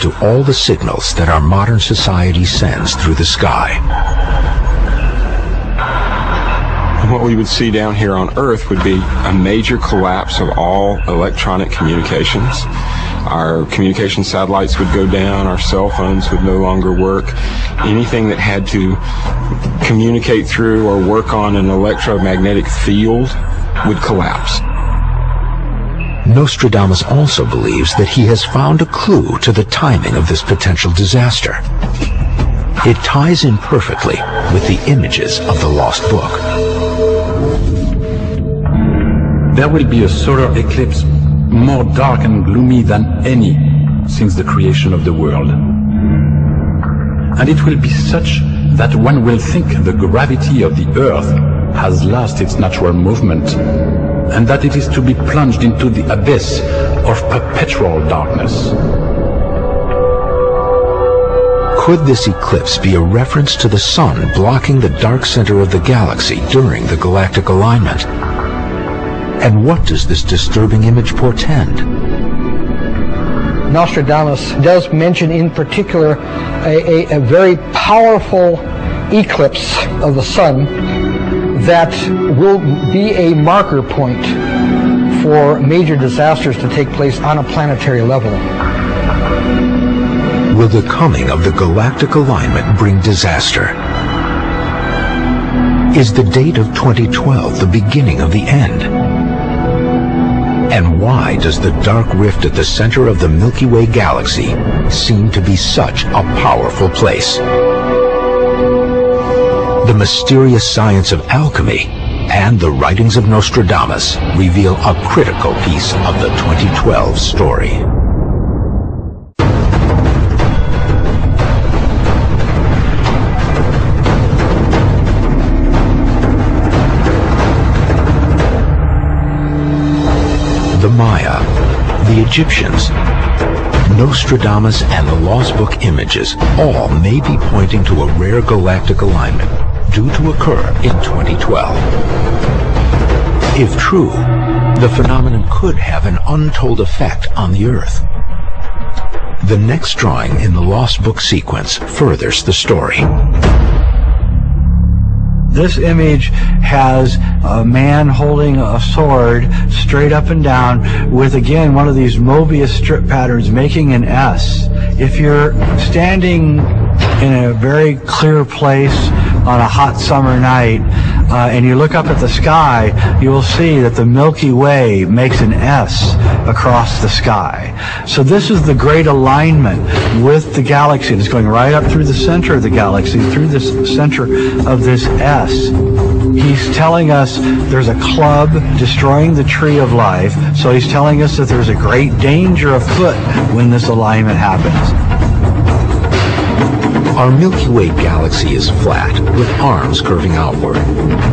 to all the signals that our modern society sends through the sky. What we would see down here on Earth would be a major collapse of all electronic communications. Our communication satellites would go down, our cell phones would no longer work. Anything that had to communicate through or work on an electromagnetic field would collapse. Nostradamus also believes that he has found a clue to the timing of this potential disaster. It ties in perfectly with the images of the lost book. There will be a solar eclipse more dark and gloomy than any since the creation of the world. And it will be such that one will think the gravity of the Earth has lost its natural movement, and that it is to be plunged into the abyss of perpetual darkness. Could this eclipse be a reference to the sun blocking the dark center of the galaxy during the galactic alignment? And what does this disturbing image portend? Nostradamus does mention in particular a very powerful eclipse of the sun that will be a marker point for major disasters to take place on a planetary level. Will the coming of the galactic alignment bring disaster? Is the date of 2012 the beginning of the end? And why does the dark rift at the center of the Milky Way galaxy seem to be such a powerful place? The mysterious science of alchemy and the writings of Nostradamus reveal a critical piece of the 2012 story. The Maya, the Egyptians, Nostradamus, and the Lost Book images all may be pointing to a rare galactic alignment due to occur in 2012. If true, the phenomenon could have an untold effect on the Earth. The next drawing in the Lost Book sequence furthers the story. This image has a man holding a sword straight up and down with, again, one of these Mobius strip patterns making an S. If you're standing in a very clear place on a hot summer night and you look up at the sky, you will see that the Milky Way makes an S across the sky. So this is the great alignment with the galaxy. It's going right up through the center of the galaxy, through the center of this S. He's telling us there's a club destroying the tree of life, so he's telling us that there's a great danger afoot when this alignment happens. Our Milky Way galaxy is flat, with arms curving outward,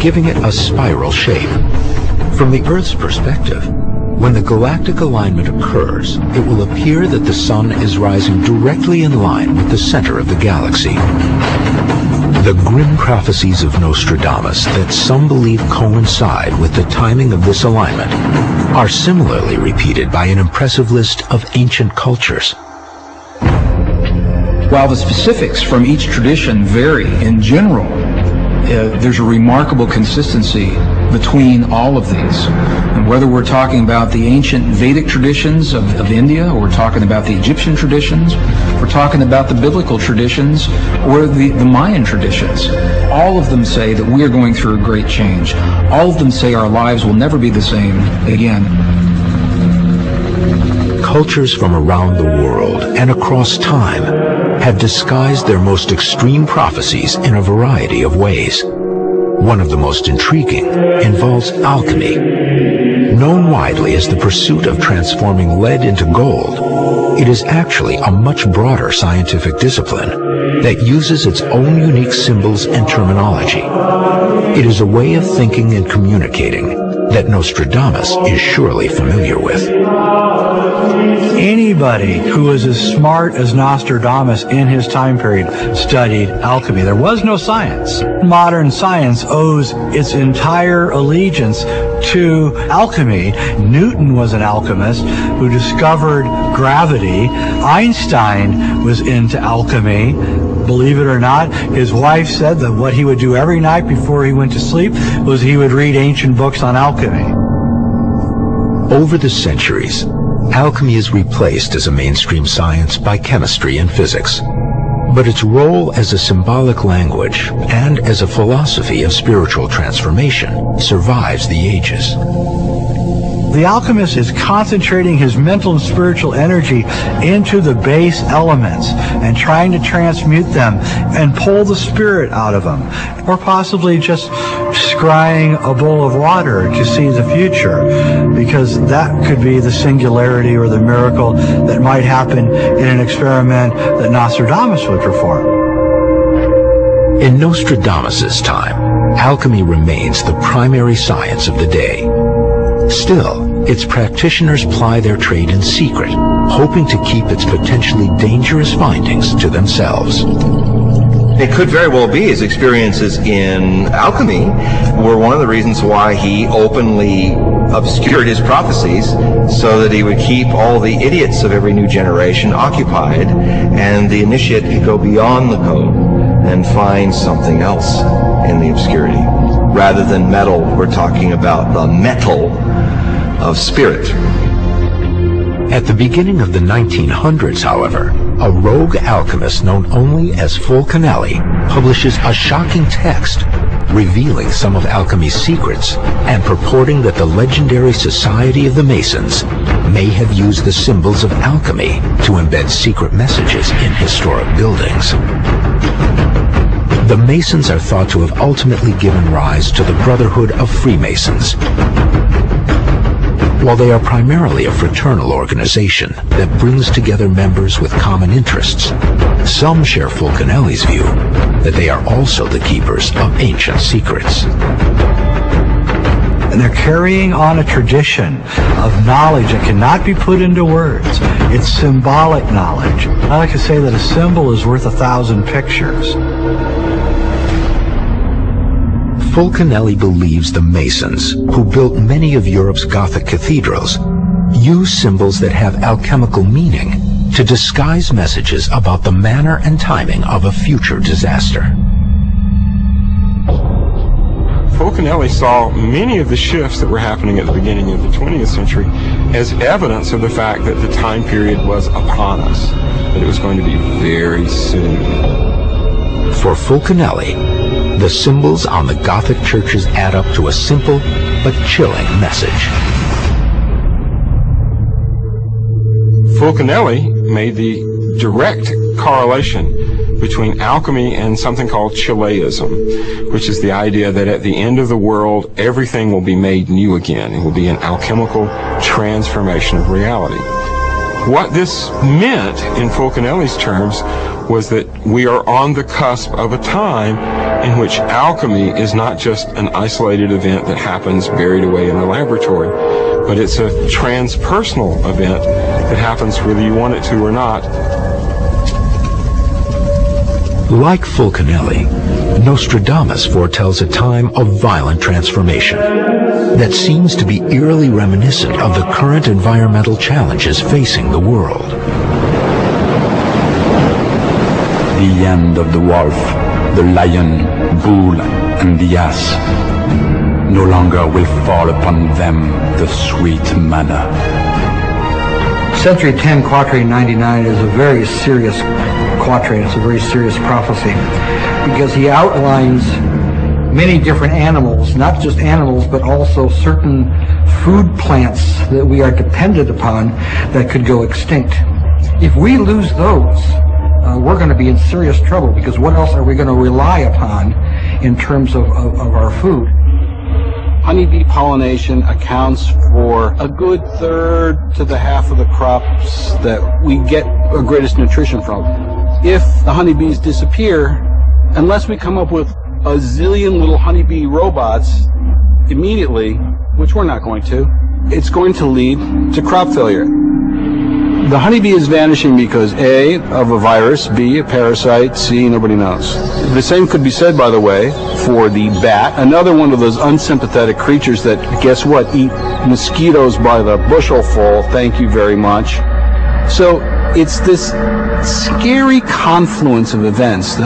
giving it a spiral shape. From the Earth's perspective, when the galactic alignment occurs, it will appear that the Sun is rising directly in line with the center of the galaxy. The grim prophecies of Nostradamus that some believe coincide with the timing of this alignment are similarly repeated by an impressive list of ancient cultures. While the specifics from each tradition vary, in general, there's a remarkable consistency between all of these. And whether we're talking about the ancient Vedic traditions of India, or we're talking about the Egyptian traditions, we're talking about the biblical traditions, or the Mayan traditions, all of them say that we are going through a great change. All of them say our lives will never be the same again. Cultures from around the world and across time have disguised their most extreme prophecies in a variety of ways. One of the most intriguing involves alchemy. Known widely as the pursuit of transforming lead into gold, it is actually a much broader scientific discipline that uses its own unique symbols and terminology. It is a way of thinking and communicating that Nostradamus is surely familiar with. Anybody who was as smart as Nostradamus in his time period studied alchemy. There was no science. Modern science owes its entire allegiance to alchemy. Newton was an alchemist who discovered gravity. Einstein was into alchemy. Believe it or not, his wife said that what he would do every night before he went to sleep was he would read ancient books on alchemy. Over the centuries, alchemy is replaced as a mainstream science by chemistry and physics. But its role as a symbolic language and as a philosophy of spiritual transformation survives the ages. The alchemist is concentrating his mental and spiritual energy into the base elements and trying to transmute them and pull the spirit out of them. Or possibly just scrying a bowl of water to see the future, because that could be the singularity or the miracle that might happen in an experiment that Nostradamus would perform. In Nostradamus's time, alchemy remains the primary science of the day. Still, its practitioners ply their trade in secret, hoping to keep its potentially dangerous findings to themselves. It could very well be his experiences in alchemy were one of the reasons why he openly obscured his prophecies, so that he would keep all the idiots of every new generation occupied, and the initiate could go beyond the code and find something else in the obscurity. Rather than metal, we're talking about the metal of spirit. At the beginning of the 1900s, however, a rogue alchemist known only as Fulcanelli publishes a shocking text revealing some of alchemy's secrets and purporting that the legendary Society of the Masons may have used the symbols of alchemy to embed secret messages in historic buildings. The Masons are thought to have ultimately given rise to the Brotherhood of Freemasons. While they are primarily a fraternal organization that brings together members with common interests, some share Fulcanelli's view that they are also the keepers of ancient secrets. And they're carrying on a tradition of knowledge that cannot be put into words. It's symbolic knowledge. I like to say that a symbol is worth 1,000 pictures. Fulcanelli believes the Masons, who built many of Europe's Gothic cathedrals, use symbols that have alchemical meaning to disguise messages about the manner and timing of a future disaster. Fulcanelli saw many of the shifts that were happening at the beginning of the 20th century as evidence of the fact that the time period was upon us, that it was going to be very soon. For Fulcanelli, the symbols on the Gothic churches add up to a simple but chilling message. Fulcanelli made the direct correlation between alchemy and something called Chileism, which is the idea that at the end of the world, everything will be made new again. It will be an alchemical transformation of reality. What this meant, in Fulcanelli's terms, was that we are on the cusp of a time in which alchemy is not just an isolated event that happens buried away in a laboratory, but it's a transpersonal event that happens whether you want it to or not. Like Fulcanelli, Nostradamus foretells a time of violent transformation that seems to be eerily reminiscent of the current environmental challenges facing the world. The end of the wolf, the lion, bull, and the ass. No longer will fall upon them the sweet manna. Century 10, Quatrain 99 is a very serious quatrain. It's a very serious prophecy because he outlines many different animals, not just animals, but also certain food plants that we are dependent upon that could go extinct. If we lose those, we're going to be in serious trouble, because what else are we going to rely upon in terms of our food? Honeybee pollination accounts for a good third to the half of the crops that we get our greatest nutrition from. If the honeybees disappear, unless we come up with a zillion little honeybee robots immediately, which we're not going to, it's going to lead to crop failure. The honeybee is vanishing because A, of a virus, B, a parasite, C, nobody knows. The same could be said, by the way, for the bat, another one of those unsympathetic creatures that, guess what, eat mosquitoes by the bushelful, thank you very much. So it's this scary confluence of events.